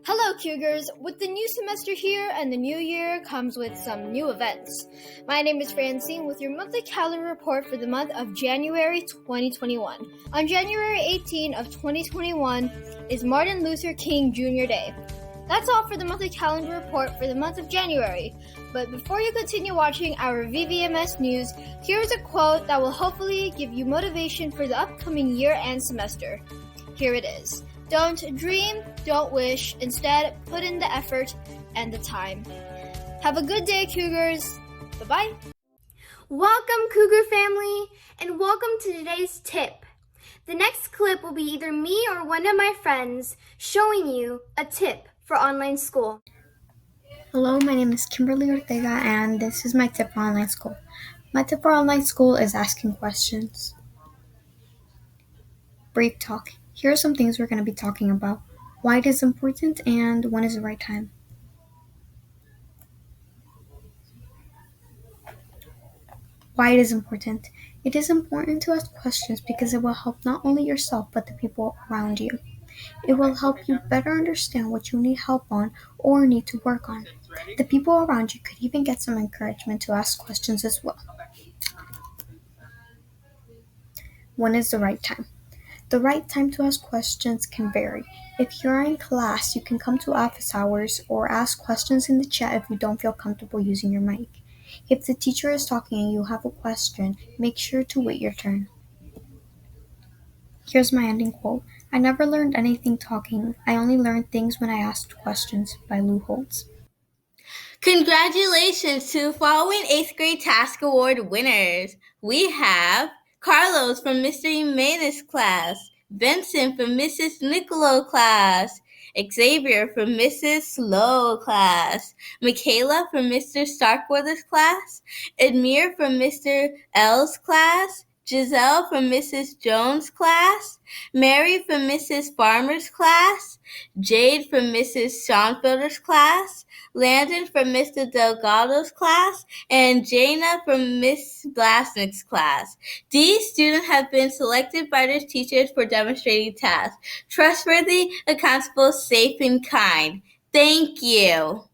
Hello, Cougars! With the new semester here and the new year comes with some new events. My name is Francine with your monthly calendar report for the month of January 2021. On January 18 of 2021 is Martin Luther King Jr. Day. That's all for the monthly calendar report for the month of January. But before you continue watching our VVMS news, here's a quote that will hopefully give you motivation for the upcoming year and semester. Here it is. Don't dream, don't wish. Instead, put in the effort and the time. Have a good day, Cougars. Bye-bye. Welcome, Cougar family, and welcome to today's tip. The next clip will be either me or one of my friends showing you a tip for online school. Hello, my name is Kimberly Ortega, and this is my tip for online school. My tip for online school is asking questions. Brief talk. Here are some things we're going to be talking about. Why it is important and when is the right time. Why it is important. It is important to ask questions because it will help not only yourself but the people around you. It will help you better understand what you need help on or need to work on. The people around you could even get some encouragement to ask questions as well. When is the right time? The right time to ask questions can vary. If you're in class, you can come to office hours or ask questions in the chat if you don't feel comfortable using your mic. If the teacher is talking and you have a question, make sure to wait your turn. Here's my ending quote. I never learned anything talking. I only learned things when I asked questions, by Lou Holtz. Congratulations to the following 8th grade task award winners. We have Carlos from Mr. Jimenez's class, Vincent from Mrs. Nicolo class, Xavier from Mrs. Slow class, Michaela from Mr. Starkweather's class, Edmir from Mr. L's class, Giselle from Mrs. Jones' class, Mary from Mrs. Farmer's class, Jade from Mrs. Schoenfelder's class, Landon from Mr. Delgado's class, and Jaina from Miss Blasnick's class. These students have been selected by their teachers for demonstrating tasks. Trustworthy, accountable, safe, and kind. Thank you.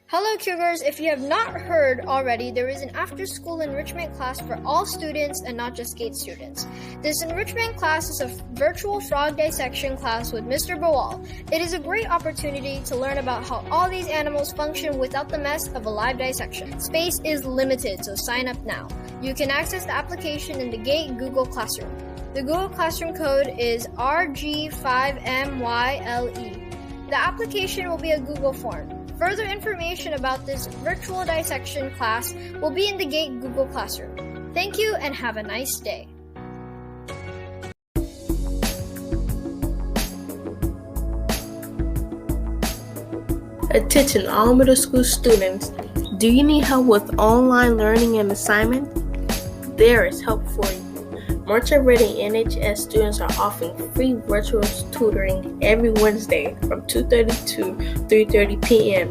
Hello, Cougars! If you have not heard already, there is an after-school enrichment class for all students and not just GATE students. This enrichment class is a virtual frog dissection class with Mr. Bawal. It is a great opportunity to learn about how all these animals function without the mess of a live dissection. Space is limited, so sign up now. You can access the application in the GATE Google Classroom. The Google Classroom code is RG5MYLE. The application will be a Google form. Further information about this virtual dissection class will be in the GATE Google Classroom. Thank you and have a nice day. Attention all middle school students. Do you need help with online learning and assignment? There is help for you. March-ready NJHS students are offering free virtual tutoring every Wednesday from 2:30 to 3:30 p.m.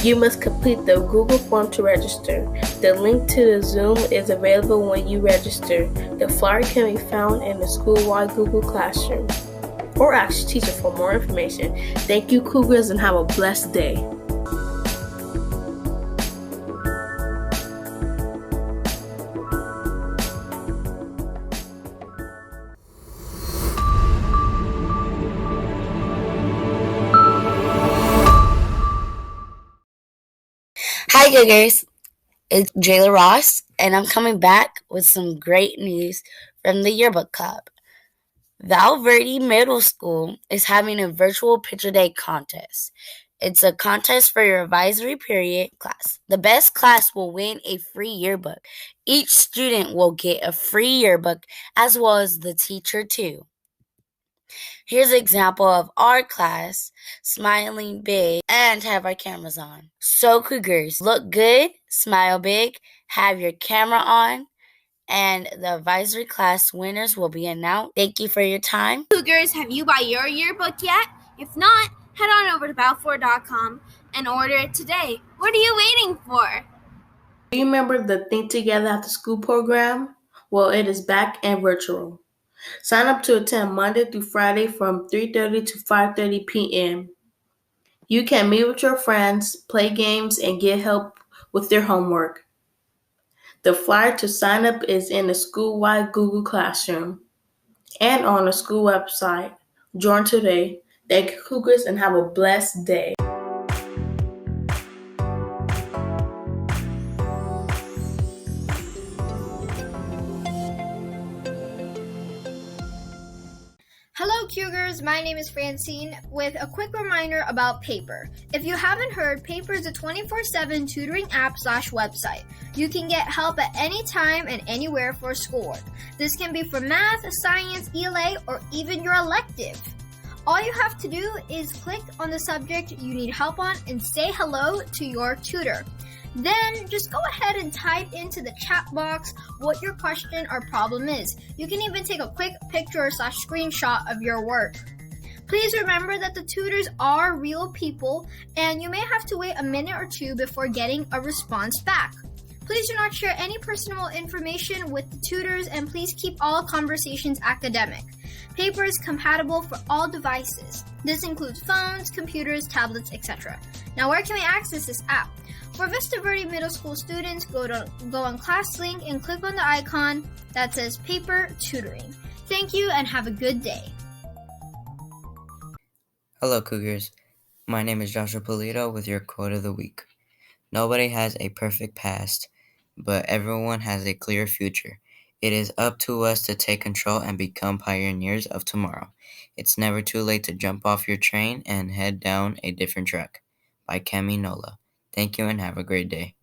You must complete the Google form to register. The link to the Zoom is available when you register. The flyer can be found in the school-wide Google Classroom. Or ask your teacher for more information. Thank you, Cougars, and have a blessed day. Hi, Cougars. It's Jayla Ross, and I'm coming back with some great news from the Yearbook Club. Val Verde Middle School is having a virtual picture day contest. It's a contest for your advisory period class. The best class will win a free yearbook. Each student will get a free yearbook as well as the teacher too. Here's an example of our class smiling big and have our cameras on. So Cougars, look good, smile big, have your camera on, and the advisory class winners will be announced. Thank you for your time. Cougars, have you bought your yearbook yet? If not, head on over to balfour.com and order it today. What are you waiting for? Do you remember the Think Together After School program? Well, it is back and virtual. Sign up to attend Monday through Friday from 3:30 to 5:30 p.m. You can meet with your friends, play games, and get help with their homework. The flyer to sign up is in the school-wide Google Classroom and on the school website. Join today. Thank you, Cougars, and have a blessed day. Hello, Cougars. My name is Francine with a quick reminder about Paper. If you haven't heard, Paper is a 24/7 tutoring app/website. You can get help at any time and anywhere for schoolwork. This can be for math, science, ELA, or even your elective. All you have to do is click on the subject you need help on and say hello to your tutor. Then just go ahead and type into the chat box what your question or problem is. You can even take a quick picture/screenshot of your work. Please remember that the tutors are real people and you may have to wait a minute or two before getting a response back. Please do not share any personal information with the tutors and please keep all conversations academic. Paper is compatible for all devices. This includes phones, computers, tablets, etc. Now, where can we access this app? For Vista Verde Middle School students, go on ClassLink and click on the icon that says Paper Tutoring. Thank you and have a good day. Hello, Cougars. My name is Joshua Polito with your quote of the week. Nobody has a perfect past, but everyone has a clear future. It is up to us to take control and become pioneers of tomorrow. It's never too late to jump off your train and head down a different track. By Cami Nola. Thank you and have a great day.